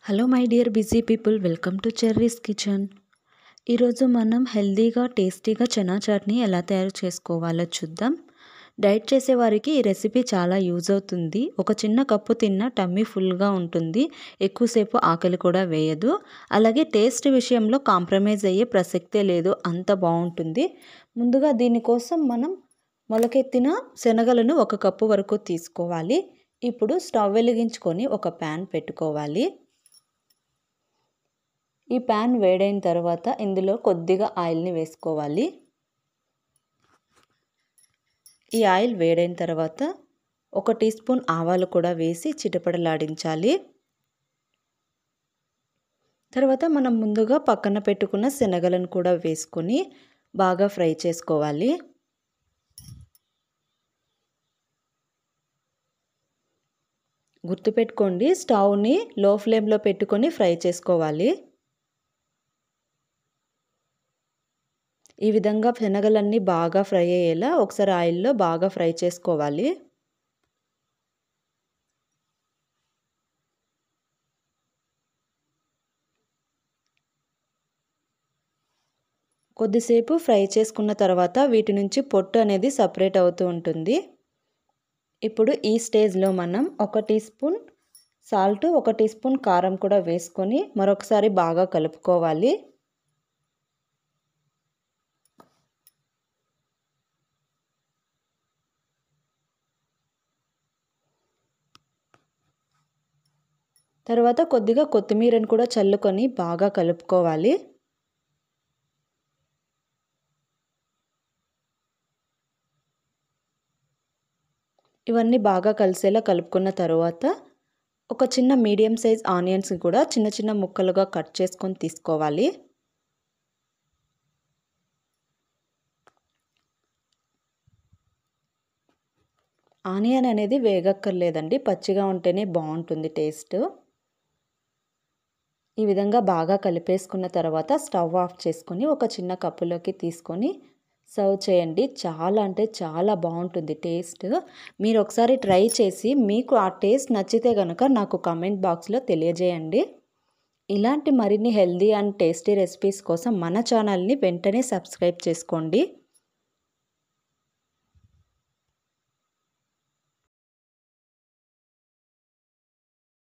Hello my dear busy people, welcome to cherries kitchen. ఈరోజు మనం హెల్తీగా టేస్టీగా చనా చట్నీ ఎలా తయారు చేసుకోవాలో చూద్దాం. డైట్ చేసే వారికి ఈ రెసిపీ చాలా యూజ్ అవుతుంది. ఒక చిన్న కప్పు తిన్న టమ్మీ ఫుల్గా ఉంటుంది, ఎక్కువసేపు ఆకలి కూడా వేయదు. అలాగే టేస్ట్ విషయంలో కాంప్రమైజ్ అయ్యే ప్రసక్తే లేదు, అంత బాగుంటుంది. ముందుగా దీనికోసం మనం మొలకెత్తిన శనగలను 1 కప్పు వరకు తీసుకోవాలి. ఇప్పుడు స్టవ్ వెలిగించుకొని ఒక ప్యాన్ పెట్టుకోవాలి. ఈ ప్యాన్ వేడైన తర్వాత ఇందులో కొద్దిగా ఆయిల్ని వేసుకోవాలి. ఈ ఆయిల్ వేడైన తర్వాత 1 టీ స్పూన్ ఆవాలు కూడా వేసి చిటపటలాడించాలి. తర్వాత మనం ముందుగా పక్కన పెట్టుకున్న శనగలను కూడా వేసుకొని బాగా ఫ్రై చేసుకోవాలి. గుర్తుపెట్టుకోండి, స్టవ్ని లో ఫ్లేమ్లో పెట్టుకొని ఫ్రై చేసుకోవాలి. ఈ విధంగా శనగలన్నీ బాగా ఫ్రై అయ్యేలా ఒకసారి ఆయిల్లో బాగా ఫ్రై చేసుకోవాలి. కొద్దిసేపు ఫ్రై చేసుకున్న తర్వాత వీటి నుంచి పొట్టు అనేది సపరేట్ అవుతూ ఉంటుంది. ఇప్పుడు ఈ స్టేజ్లో మనం 1 teaspoon salt, 1 teaspoon కారం కూడా వేసుకొని మరొకసారి బాగా కలుపుకోవాలి. తర్వాత కొద్దిగా కొత్తిమీరను కూడా చల్లుకొని బాగా కలుపుకోవాలి. ఇవన్నీ బాగా కలిసేలా కలుపుకున్న తర్వాత ఒక చిన్న మీడియం సైజ్ ఆనియన్స్ కూడా చిన్న చిన్న ముక్కలుగా కట్ చేసుకొని తీసుకోవాలి. ఆనియన్ అనేది వేగక్కర్లేదండి, పచ్చిగా ఉంటేనే బాగుంటుంది టేస్ట్. ఈ విధంగా బాగా కలిపేసుకున్న తర్వాత స్టవ్ ఆఫ్ చేసుకొని ఒక చిన్న కప్పులోకి తీసుకొని సర్వ్ చేయండి. చాలా అంటే చాలా బాగుంటుంది టేస్ట్. మీరు ఒకసారి ట్రై చేసి మీకు ఆ టేస్ట్ నచ్చితే కనుక నాకు కామెంట్ బాక్స్లో తెలియజేయండి. ఇలాంటి మరిన్ని హెల్దీ అండ్ టేస్టీ రెసిపీస్ కోసం మన ఛానల్ని వెంటనే సబ్స్క్రైబ్ చేసుకోండి.